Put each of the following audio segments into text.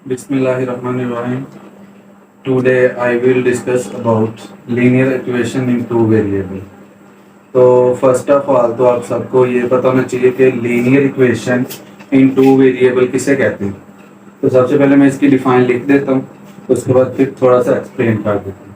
Bismillahirrahmanirrahim. Today I will discuss about linear equation in two variable. तो first of all तो आप सबको ये पता होना चाहिए कि linear equation in two variable किसे कहते हैं। तो सबसे पहले मैं इसकी डिफाइन लिख देता हूँ, उसके बाद फिर थोड़ा सा एक्सप्लेन कर देता हूँ।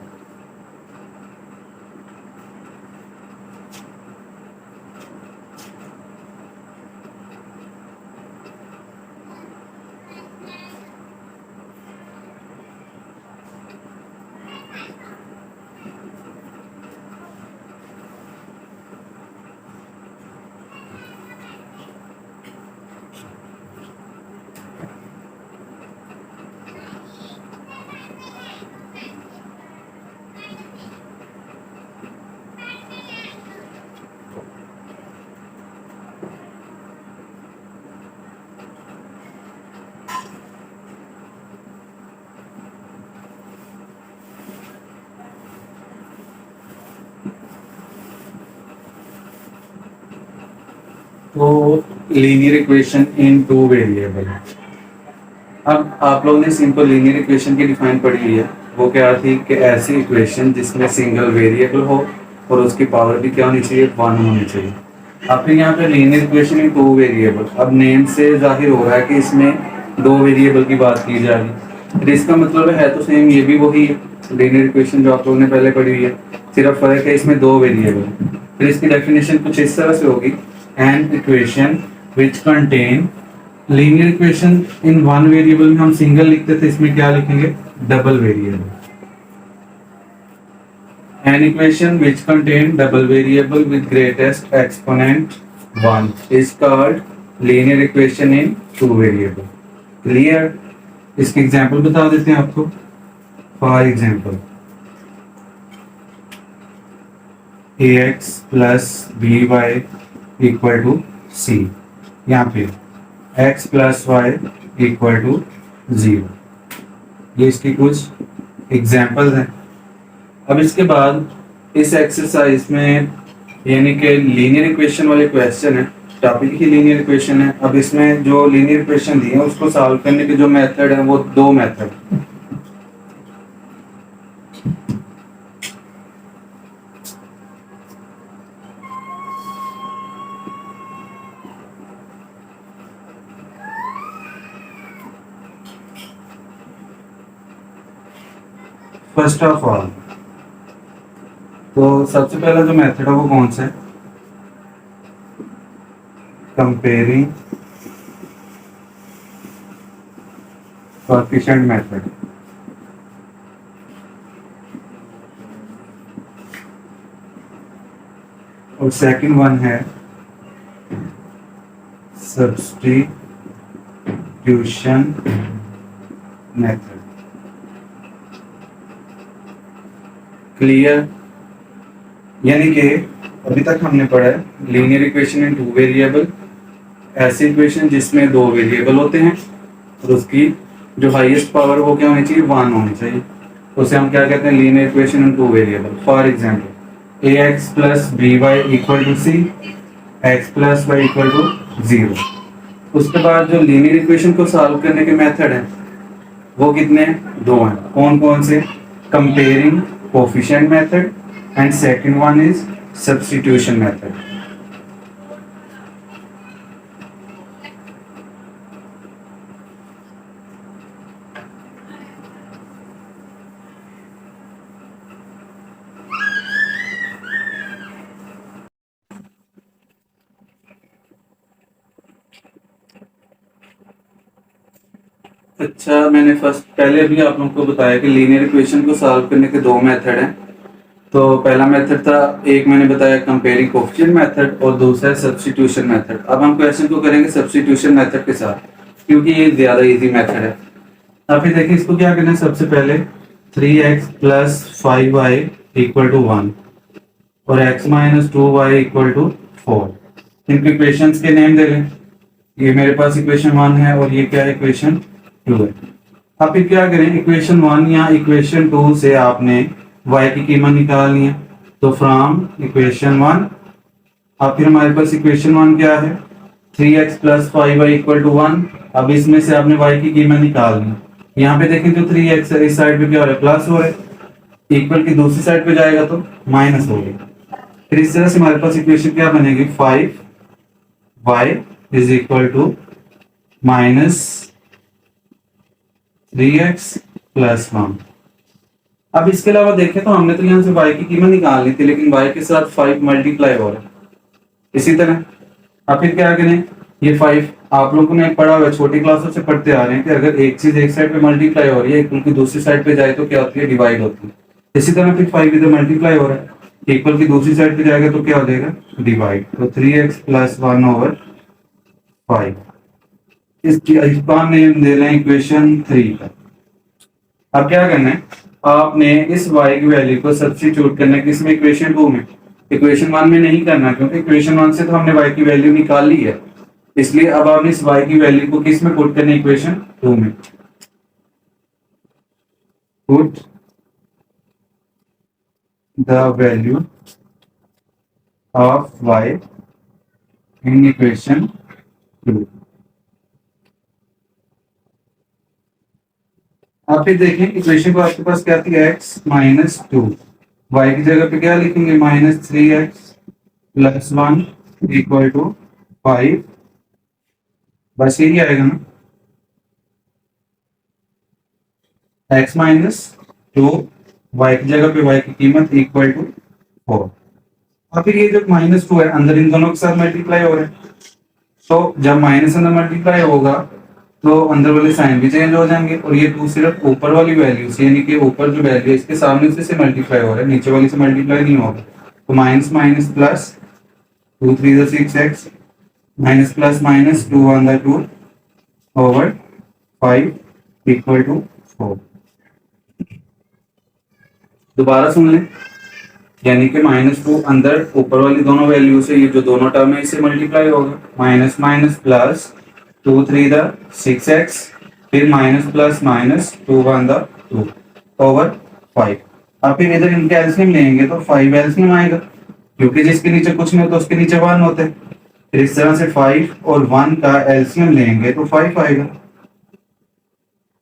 तो linear equation in two variable, अब आप लोगों ने सिंपल लीनियर इक्वेशन की डिफाइन पढ़ी हुई है। वो क्या थी कि ऐसी इक्वेशन जिसमें सिंगल वेरिएबल हो और उसकी पावर भी क्या होनी चाहिए, वन होनी चाहिए। अब फिर यहाँ पे linear equation in two variable, अब नेम से जाहिर हो रहा है कि इसमें दो वेरिएबल की बात की जा रही है। तो इसका मतलब है तो सेम ये भी वही लीनियर इक्वेशन जो आप लोगों ने पहले पढ़ी हुई है, सिर्फ फर्क है इसमें दो वेरिएबल। फिर इसकी डेफिनेशन कुछ इस तरह से होगी, an equation which contain linear equation in one variable में हम सिंगल लिखते थे, इसमें क्या लिखेंगे, double variable. An equation which contain double variable with greatest exponent 1 is called linear equation in two variable. Clear? इसके एग्जांपल बता देते हैं आपको। For example ax plus by equal to c, यहाँ पे x plus y equal to 0। ये इसकी कुछ एग्जाम्पल्स हैं। अब इसके बाद इस एक्सरसाइज में यानी कि लीनियर इक्वेशन वाले क्वेश्चन है, टॉपिक ही लीनियर इक्वेशन है। अब इसमें जो लीनियर इक्वेशन दी है उसको सॉल्व करने के जो मेथड है वो दो मेथड। फर्स्ट ऑफ ऑल तो सबसे पहला जो मेथड है वो कौन सा है, कंपेयरिंग कोएफिशिएंट मेथड। और सेकंड वन है सब्स्टिट्यूशन मेथड। क्लियर? यानी कि अभी तक हमने पढ़ा है linear equation in two variable, ऐसी इक्वेशन जिसमें दो वेरिएबल होते हैं और उसकी जो हाईएस्ट पावर वो क्या होनी चाहिए, वन होनी चाहिए। उसे हम क्या कहते हैं, linear equation in two variable. For example ax plus by equal to c, x plus y equal to 0। उसके बाद जो लीनियर इक्वेशन को सॉल्व करने के मेथड हैं वो कितने हैं, दो हैं। कौन कौन से, comparing coefficient method and second one is substitution method. अच्छा, मैंने पहले अभी आप लोगों को बताया कि लीनियर इक्वेशन को सॉल्व करने के दो मेथड हैं। तो पहला मेथड था, एक मैंने बताया कंपेयरिंग कोएफिशिएंट मेथड और दूसरा है सब्स्टिट्यूशन मेथड। अब हम क्वेश्चन को करेंगे सब्स्टिट्यूशन मेथड के साथ, क्योंकि ये ज्यादा इजी मेथड है। अब फिर देखिए इसको क्या करना है, सबसे पहले 3x plus 5y equal to 1 और x minus 2y equal to 4, इनके इक्वेशंस के नेम दे लें। ये मेरे पास इक्वेशन 1 है और ये क्या है, इक्वेशन 2 है। अब फिर क्या करें, इक्वेशन 1 या इक्वेशन 2 से आपने y की कीमत निकालनी है। तो फ्रॉम इक्वेशन 1, अब फिर हमारे पास इक्वेशन 1 क्या है, 3x plus 5y equal to 1। अब इसमें से आपने y की कीमत निकालनी है। यहाँ पे देखें जो 3x है इस साइड पे क्या हो रहा है, प्लस हो रहा है, इक्वल की दूसरी साइड पे जाएगा तो माइनस हो गया। फिर इस तरह से हमारे पास इक्वेशन क्या बनेगी, 5y is equal to minus 3x plus 1। अब इसके अलावा देखें तो हमने तो यहाँ से y की कीमत निकालनी थी, लेकिन y के साथ 5 मल्टीप्लाई हो रहा है। इसी तरह अब फिर क्या करें, ये 5 आप लोगों ने पढ़ा हुआ है, छोटी क्लासों से पढ़ते आ रहे हैं कि अगर एक चीज एक साइड पे मल्टीप्लाई हो रही है इक्वल की दूसरी साइड पे जाए तो क्या होती है, डिवाइड होती है। इसी तरह फिर 5 इधर मल्टीप्लाई हो रहा है, इक्वल की दूसरी साइड पे जाएगा तो क्या हो जाएगा, डिवाइड। तो 3x प्लस 1/5 इसकी हम नेम दे रहे हैं इक्वेशन 3 का। अब क्या करना है, आपने इस y की वैल्यू को सब्स्टिट्यूट करना है किसमें, इक्वेशन 2 में। इक्वेशन 1 में नहीं करना क्योंकि इक्वेशन 1 से तो हमने y की वैल्यू निकाल ली है, इसलिए अब आपने इस y की वैल्यू को किस में पुट करना है, इक्वेशन 2 में। Put the value of y in equation 2। आप फिर देखें इक्वेशन को, आपके पास क्या थी, x माइनस 2, y की जगह पे क्या लिखेंगे, minus 3x plus 1 equal to 5। बस यही आएगा ना, x माइनस 2, y की जगह पे y की कीमत इक्वल टू 4। और फिर ये जो माइनस 2 है अंदर इन दोनों के साथ मल्टीप्लाई हो रहा है, तो जब माइनस अंदर मल्टीप्लाई होगा तो अंदर वाले साइन भी चेंज हो जाएंगे, और ये 2 सिर्फ ऊपर वाली वैल्यू से, यानी कि ऊपर जो वैल्यू है इसके सामने से मल्टीप्लाई हो रहा है, नीचे वाली से मल्टीप्लाई नहीं होगा। तो minus minus plus 2 3 6x minus plus minus 2 1 2 over 5 equal to 4। दोबारा सुन लें, यानी कि -2 अंदर ऊपर वाली दोनों वैल्यू से, ये जो दोनों टर्म है इससे मल्टीप्लाई होगा, माइनस माइनस प्लस 2 3 6x फिर माइनस प्लस माइनस 2 1 2 ओवर 5। अब फिर इधर इनके एलसीएम लेंगे तो 5 एलसीएम आएगा, क्योंकि जिसके नीचे कुछ नहीं होता उसके नीचे 1 होते हैं। फिर इस तरह से 5 और 1 का एलसीएम लेंगे तो 5 आएगा,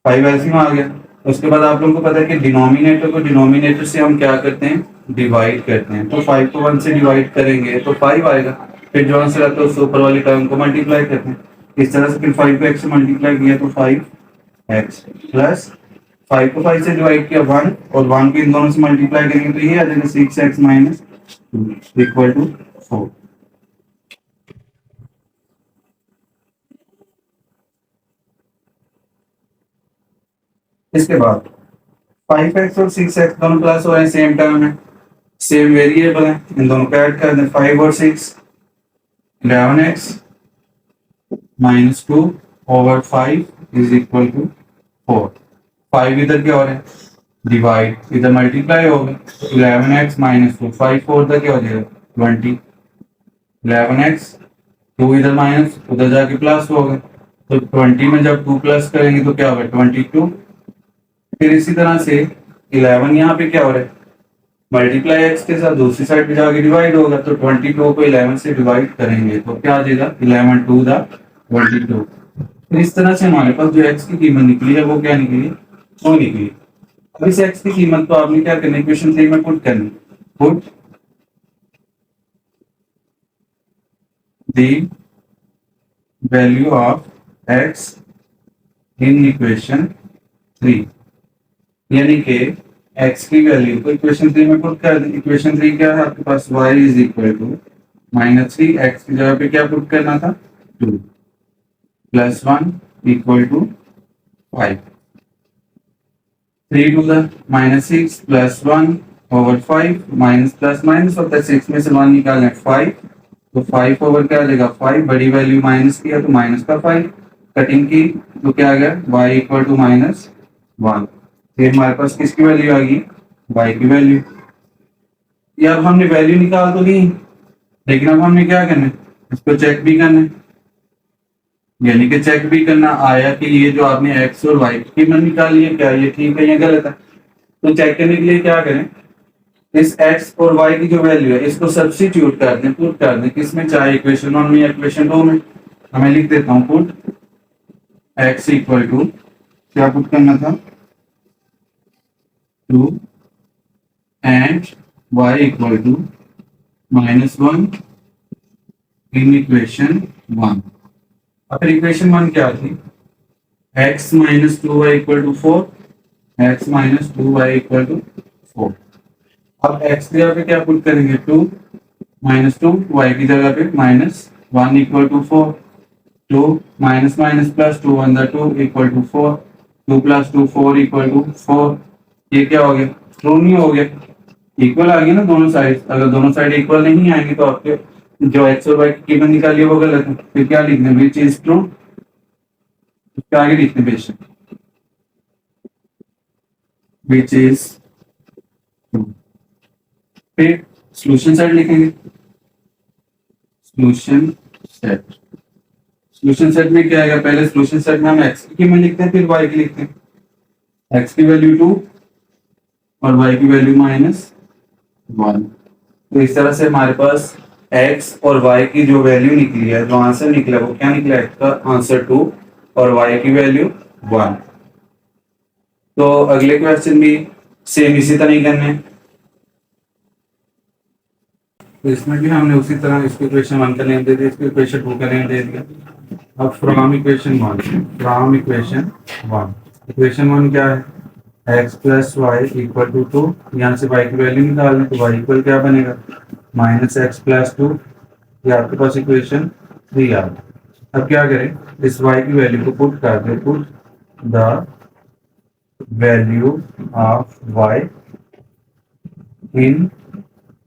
5 एलसीएम आ गया। उसके बाद आप लोगों को पता है कि डिनोमिनेटर को डिनोमिनेटर से हम क्या करते हैं, डिवाइड करते हैं। तो 5 को 1 से डिवाइड करेंगे तो 5 आएगा, फिर जो आंसर आता है उससे ऊपर वाली टर्म को मल्टीप्लाई करते हैं। इस तरह से फिर 5 को x से मल्टीप्लाई किया तो 5x प्लस 5 को 5 से डिवाइड किया 1, और 1 को इन दोनों से मल्टीप्लाई करेंगे तो ये आ जाएगा 6x माइनस 2 इक्वल टू 4। इसके बाद 5x और 6x दोनों प्लस हो रहे हैं, सेम टर्म है, सेम वेरिएबल है, इन दोनों को ऐड कर दें। 5 और 6 11x minus 2 over 5 is equal to 4। 5 इधर क्या हो रहा है, डिवाइड, इधर मल्टीप्लाई होगा तो 11x माइनस 2, 5 4 इधर क्या हो जाएगा 20, 11x 2 इधर माइनस उधर जाके प्लस होगा, तो 20 में जब 2 प्लस करेंगे तो क्या होगा 22। फिर इसी तरह से 11 यहाँ पे क्या हो रहा है, मल्टीप्लाई एक्स के साथ दूसरी साइड पे जाके डिवाइड होगा, तो 22 को 11 से डिवाइड करेंगे तो क्या आ जाएगा 11 2 22। तो इस तरह से हमारे पास जो एक्स की कीमत निकली है वो क्या निकली, वो निकली। अब इस एक्स की कीमत को आपने क्या करना है, इक्वेशन 3 में पुट करना, put the value of x in equation 3, यानी कि x की वैल्यू को इक्वेशन 3 में पुट कर दें। इक्वेशन 3 क्या है आपके पास, y is equal to -3, x की जगह पे क्या पुट करना था 2 plus 1 equal to 5, 3 2 -6 plus 1 over 5, minus plus minus होता है, 6 में से 1 निकालें 5, तो 5 ओवर क्या आ जाएगा 5, बड़ी वैल्यू माइनस किया तो माइनस का 5, कटिंग की तो क्या आ गया y इक्वल टू -1। फिर हमारे पास किसकी वैल्यू आ गई, y की वैल्यू। ये अब हमने वैल्यू निकाल तो ली, लेकिन अब हमने क्या करना है, इसको चेक भी करना है, यानी कि चेक भी करना आया कि ये जो आपने x और y की कीमत निकाली है क्या ये ठीक है या गलत है। तो चेक करने के लिए क्या करें, इस x और y की जो वैल्यू है इसको सब्स्टिट्यूट कर दें, पुट कर दें किसमें, चाहे इक्वेशन 1 में या इक्वेशन 2 में। हमें लिख देता हूँ पुट x इक्वल टू क्या पुट करना था, 2 and y equal to -1 in equation 1। अब फिर इक्वेशन 1 क्या थी, x minus 2y equal to 4, x minus 2y equal to 4। अब x की जगह पे क्या पुट करेंगे, 2 माइनस 2, y की जगह पे -1 equal to 4, 2 minus minus plus 2 one 2 equal to 4, 2 plus 2 4 equal to 4। ये क्या हो गया, ट्रू नहीं हो गया, इक्वल आ गया ना दोनों साइड। अगर दोनों साइड इक्वल नहीं आएंगे तो आपके जो एक्स और वाई की कीमत निकाली है वो गलत है। फिर क्या लिखना, विच इज ट्रू, उसके आगे लिखने बेशक विच इज ट्रू। फिर सॉल्यूशन सेट लिखेंगे, सॉल्यूशन सेट। सॉल्यूशन सेट में क्या आएगा, पहले सॉल्यूशन सेट में हम एक्स की कीमत लिखते हैं फिर वाई की लिखते हैं। एक्स की वैल्यू 2 और वाई की वैल्यू -1। तो इस तरह से हमारे पास एक्स और वाई की जो वैल्यू निकली है, जो आंसर निकला वो क्या निकला, एक्स का आंसर 2 और वाई की वैल्यू 1। तो अगले क्वेश्चन भी सेम इसी तरह ही करने हैं। तो इसमें भी हमने उसी तरह इसको इक्वेशन 1 का नेम दे दिया, इसको इक्वेशन 2 का नेम दे दिया। अब from equation 1, from equation 1, equation 1 क्या है, x plus y equal to 2। यहाँ से y की वैल्यू निकालना, तो y इक्वल क्या बनेगा, -x प्लस 2। ये आपके पास इक्वेशन 3 आ गई। अब क्या करें, इस y की वैल्यू को पुट कर दे, put the value of y in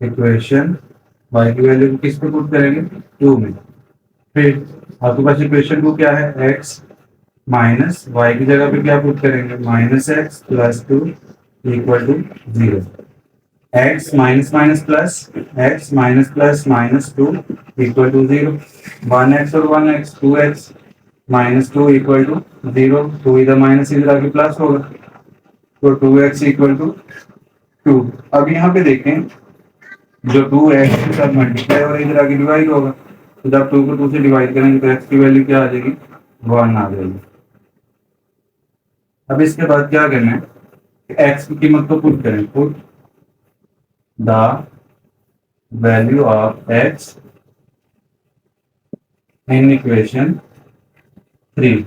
equation, y की वैल्यू को किस पे पुट करेंगे, 2 में। फिर आपके पास इक्वेशन 2 क्या है, x माइनस वाई की जगह पे क्या पुट करेंगे, -x plus 2 equal to 0। x minus minus plus, x minus plus -2 equal to 0। 1x और 1x 2x -2 इक्वल टू 0। तो इधर माइनस इधर आके प्लस होगा, तो 2x इक्वल टू 2। अब यहाँ पे देखें, जो 2x के साथ मल्टीप्लाई और इधर आगे डिवाइड होगा, तो जब 2 को 2 से डिवाइड करेंगे तो x की वैल्यू क्या आ जाएगी, 1 आ जाएगी। अब इसके बाद क्या करना है, x की कीमत को पुट करें, put the value of x in equation 3।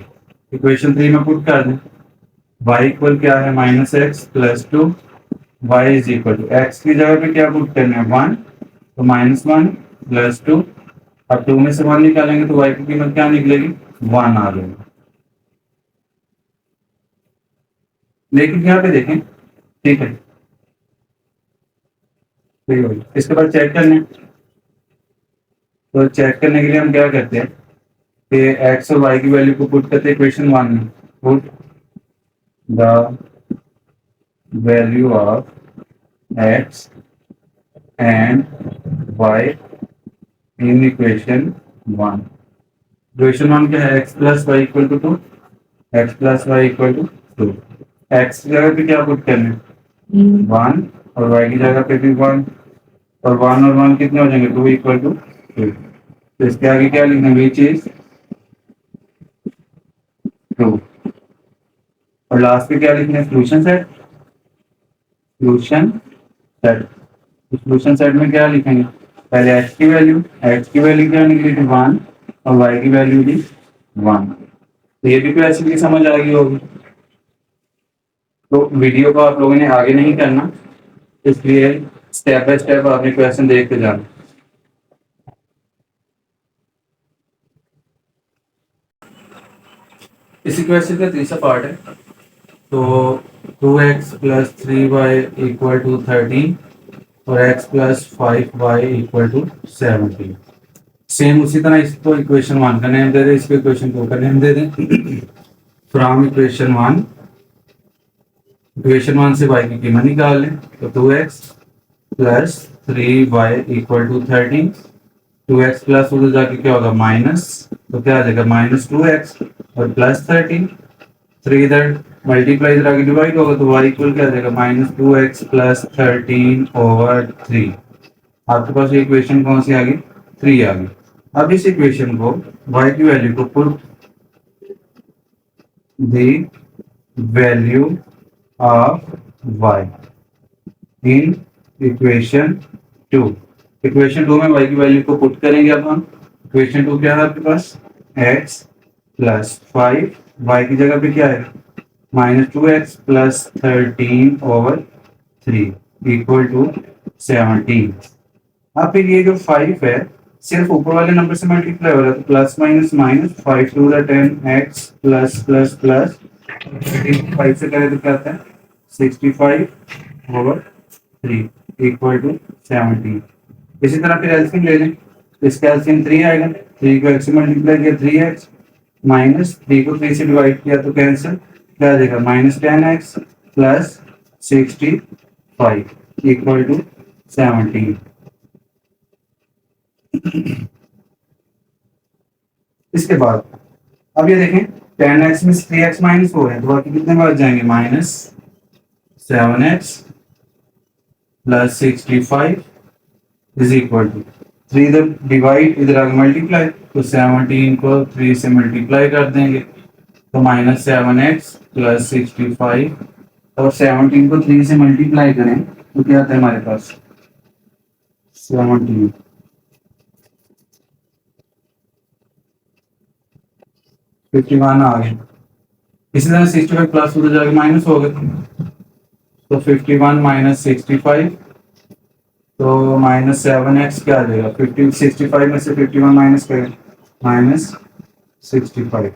Equation 3 में पुट कर दें, y इक्वल क्या है, -x plus 2, y is equal to x की जगह पे क्या पुट करना है, 1, तो -1 प्लस 2। अब 2 में से 1 निकालेंगे तो y की कीमत क्या निकलेगी, 1 आ जाएगी। लेकिन यहाँ पे देखें, ठीक है, इसके बाद चेक करने, तो चेक करने के लिए हम क्या करते हैं कि x और y की वैल्यू को पुट करते हैं इक्वेशन 1 में, put the value of x and y in equation 1। Equation 1 क्या है, x plus y equal to 2, x plus y equal to 2। x की जगह पे क्या पुट करना है, 1 और y की जगह पे भी 1, और 1 और 1 कितने हो जाएंगे, 2 इक्वल टू 2। तो इसके आगे क्या लिखना है, विच इज ट्रू। और लास्ट पे क्या लिखना है, solution set. Solution set, solution set में क्या लिखेंगे, पहले x की वैल्यू क्या निकली थी, 1, और y की वैल्यू थी 1। तो ये भी ऐसे भी समझ आ गई होगी। तो वीडियो को आप लोगों ने आगे नहीं करना, इसलिए स्टेप बाय स्टेप आपने क्वेश्चन देखते जाना। इसी क्वेश्चन का तीसरा पार्ट है, तो 2x plus 3y equal to 13 और x plus 5y equal to 17। Same उसी तरह इसको इक्वेशन 1 का नेम दे दें, इसको इक्वेशन 2 का नेम दे दें। फ्रॉम इक्वेशन 1, इक्वेशन 1 से y की कीमत निकाल लें, तो 2x plus 3y equal to 13। 2x plus उधर जाके क्या होगा, माइनस, तो क्या आ जाएगा, -2x और प्लस 13। 3 इधर मल्टीप्लाई इधर आगे डिवाइड होगा, तो y इक्वल क्या आ जाएगा, -2x प्लस 13 ओवर 3। आपके पास ये इक्वेशन कौन सी आ गई, 3 आ गई। अब इस इक्वेशन को y की वैल्यू को put the value of y in equation two. Equation two में y की वैल्यू को पुट करेंगे। अब हम इक्वेशन टू क्या है आपके पास, x प्लस 5, y की जगह पे क्या है -2x प्लस 13/3 इक्वल टू 17। अब फिर ये जो 5 है सिर्फ ऊपर वाले नंबर से मल्टीप्लाई हो रहा है, तो plus minus minus 5 to the 10 x plus plus plus 5 से करें तो क्या आता है 65/3 इक्वल टू 17। इसी तरह फिर एलसीएम ले लें, इसका एलसीएम 3 आएगा। 3 को x से मल्टीप्लाई किया 3x, माइनस 3 को 3 से डिवाइड किया तो कैंसिल, क्या आ जाएगा -10x प्लस 65 इक्वल टू 17। इसके बाद अब ये देखें 10x में 3x माइनस हो रहे हैं तो बाकी कितने बार जाएंगे -7x plus 65 is equal to 3 इधर डिवाइड, इधर आगे मल्टीप्लाई, तो 17 को 3 से मल्टीप्लाई कर देंगे तो -7x प्लस 65, और 17 को 3 से मल्टीप्लाई करें तो क्या आता है हमारे पास 17 51 आ गया। इसी तरह 65 प्लस उधर जाके माइनस हो गए तो 51 माइनस 65, तो -7x क्या आ जाएगा 65 में से 51 माइनस करें -65,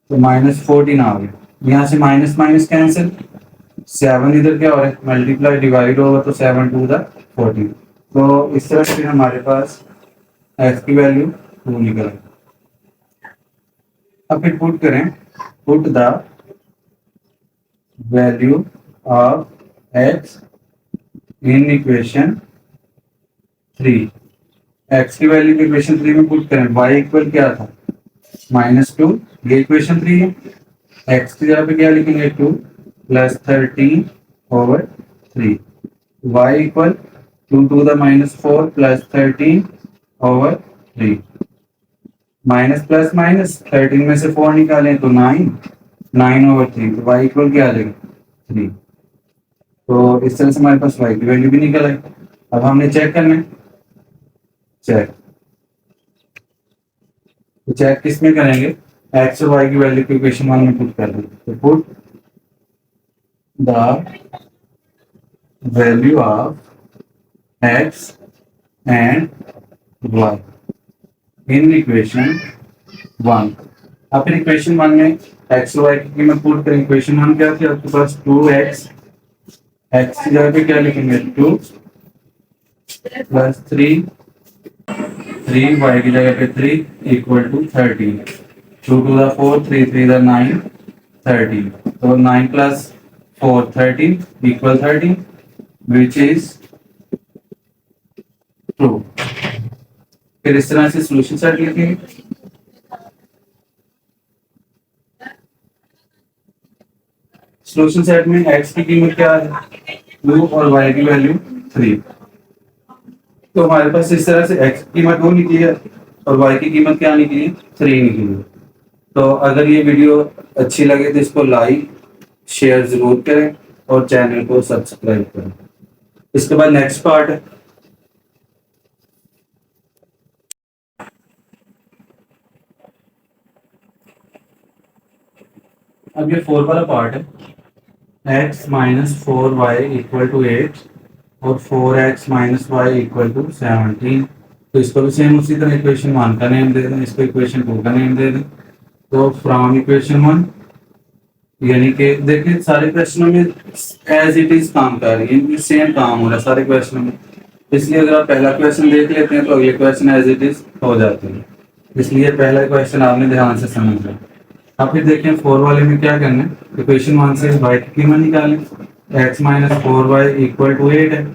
तो -14 आ गया। यहाँ से माइनस माइनस कैंसिल, 7 इधर क्या हो रहा है मल्टीप्लाई डिवाइड होगा तो 7 टू द 14, तो इस तरह से हमारे पास x की वैल्यू 2 निकल आई। अब फिर पुट करें, put the value of x in equation 3। x की वैल्यू इक्वेशन 3 में पुट करें, y इक्वल क्या था -2, ये इक्वेशन 3 है। x की जगह पे क्या लिखेंगे 2 plus 13/3, y equal 2 to the -4 plus 13/3, minus plus minus 13 में से 4 निकालें तो 9/3, तो y इक्वल क्या आ जाएगा 3। तो इस तरह से हमारे पास y की वैल्यू भी निकल आई। अब हमने चेक करना है, चेक तो चेक किस में करेंगे, x और y की वैल्यू को इक्वेशन 1 में पुट कर देंगे, तो put the value of x and y in equation 1। अब फिर इक्वेशन 1 में x और y की कीमत पुट करें। इक्वेशन 1 क्या थी आपके पास 2x, x की जगह पे क्या लिखेंगे 2 प्लस 3 y की जगह पे 3 equal to 13, 2 to the 4 3 3 the 9 13, तो 9 plus 4 13 equal 13 which is true. फिर इस तरह से सॉल्यूशन सेट लिखेंगे, सॉल्यूशन सेट में x की कीमत क्या है 2 और y की वैल्यू 3, तो हमारे पास इस तरह से x की कीमत 2 निकली है और y की कीमत क्या निकली है 3 निकली है। तो अगर ये वीडियो अच्छी लगे तो इसको लाइक शेयर जरूर करें और चैनल को सब्सक्राइब करें। इसके बाद नेक्स्ट पार्ट है, अब ये 4 वाला पार्ट है, x minus 4y equal to 8 और 4x minus y equal to 17। तो इसको भी सेम उसी तरह इक्वेशन 1 का नेम दे दें, इसको इक्वेशन 2 का नेम दे दें। तो फ्रॉम इक्वेशन 1, यानी कि देखिए सारे क्वेश्चनों में एज इट इज काम कर रही है, सेम काम हो रहा है सारे क्वेश्चनों में, इसलिए अगर आप पहला क्वेश्चन देख लेते हैं तो अगले क्वेश्चन एज इट इज हो जाते हैं, इसलिए पहला क्वेश्चन आपने ध्यान से समझना। अब फिर देखें 4 वाले में क्या करना है, इक्वेशन 1 से y की कीमत निकालें, x minus 4y equal to 8 है।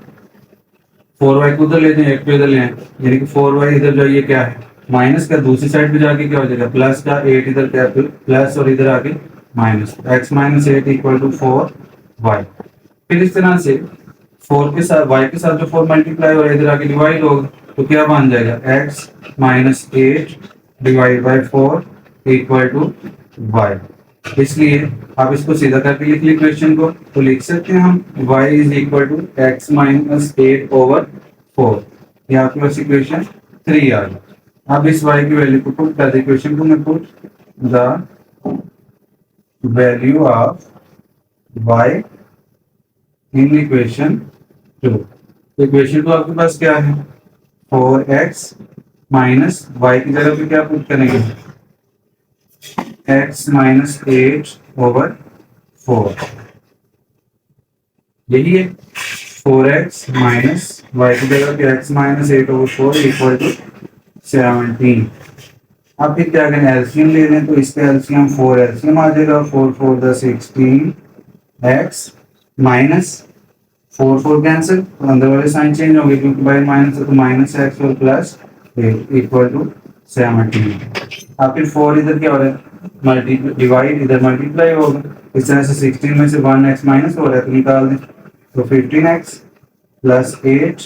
4y को उधर ले जाए 8 को इधर ले आए, यानी कि 4y इधर जाइए क्या है माइनस का, दूसरी साइड पे जाके क्या हो जाएगा प्लस का, 8 इधर क्या प्लस और इधर आके minus, x minus 8 equal to 4y। फिर इस तरह से 4 के साथ y के साथ जो 4 मल्टीप्लाई हो रहा है इधर आके डिवाइड होगा, तो क्या बन जाएगा x minus 8 divide by 4 equal to y। इसलिए आप इसको सीधा करके लिख ली इक्वेशन को, तो लिख सकते हैं हम y is equal to x minus 8/4। ये आपके पास इक्वेशन 3 आ गई। अब इस y की वैल्यू को पुट कर दे इक्वेशन को, मैं put the value of y in equation 2। Equation 2 आपके पास क्या है, 4x माइनस वाई की जगह पे क्या पुट करेंगे, x माइनस 8/4। यही है 4x माइनस वाई की जगह पे x माइनस 8/4 इक्वल टू 17। अब फिर क्या करें, एलसीएम ले लें, तो इसका एलसीएम 4 एलसीएम आ जाएगा, 4 4 द 16 x माइनस 4 4 कैंसिल, तो अंदर वाले साइन चेंज होंगे क्योंकि बाई माइनस है, तो माइनस एक्स और प्लस इक्वल टू 17। अब फिर 4 इधर क्या हो रहा है, मल्टी डिवाइड, इधर मल्टीप्लाई होगा, इस तरह से 16 में से 1x माइनस हो रहा है तो निकाल दें, तो 15x प्लस 8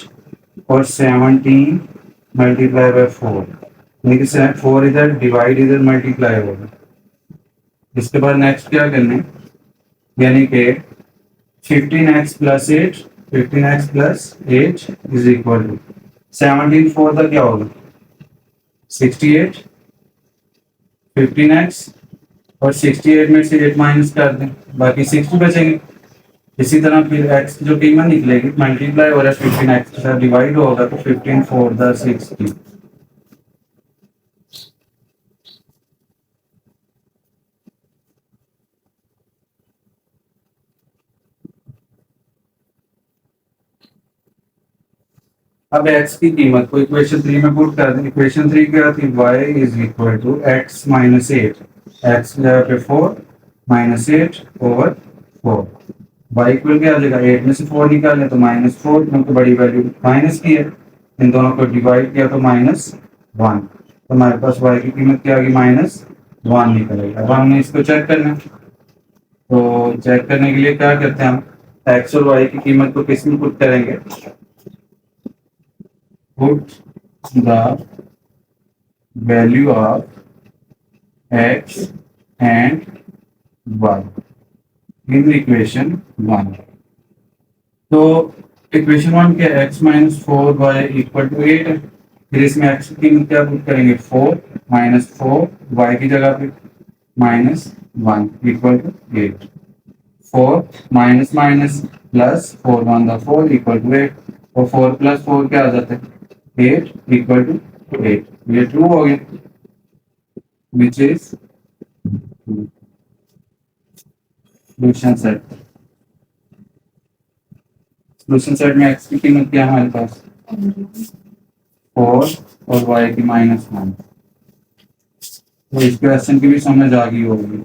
और 17 मल्टीप्लाई बाय 4, यानी कि 4 इधर डिवाइड इधर मल्टीप्लाई होगा। इसके बाद नेक्स्ट क्या करना है, यानी कि 15x plus 8, 15x plus 8 is equal to 17 4 का क्या होगा 68, 15x और 68 में से 8 माइनस कर दें, बाकी 60 बचेंगे। इसी तरह फिर x जो कीमत निकलेगी मल्टीप्लाई हो रहा है 15x के साथ डिवाइड होगा, तो 15 4 द 60। अब x की कीमत को इक्वेशन 3 में पुट कर दें। इक्वेशन 3 क्या थी, y is equal to x minus 8, x जगह पे 4 माइनस 8/4, y इक्वल क्या आ जाएगा, 8 में से 4 निकालें तो -4, क्योंकि बड़ी वैल्यू माइनस की है, इन दोनों को डिवाइड किया तो -1, तो हमारे पास y की कीमत क्या आ गई, -1 निकलेगा। अब हमने इसको चेक करना है, तो चेक करने के लिए क्या करते हैं हम, x और y की कीमत को किस में पुट करेंगे, put the value of x and y in equation 1। तो इक्वेशन 1 क्या है, x minus 4y equal to 8 है। फिर इसमें x की कीमत क्या पुट करेंगे, 4 माइनस 4 y की जगह पे -1 equal to 8, 4 minus minus plus 4 1 the 4 equal to 8, और 4 प्लस 4 क्या आ जाता है 8 इक्वल टू 8। ये ट्रू हो गया, which is solution set. Solution set में x की कीमत क्या है हमारे पास 4 और y की -1। तो इस क्वेश्चन की भी समझ आ गई होगी।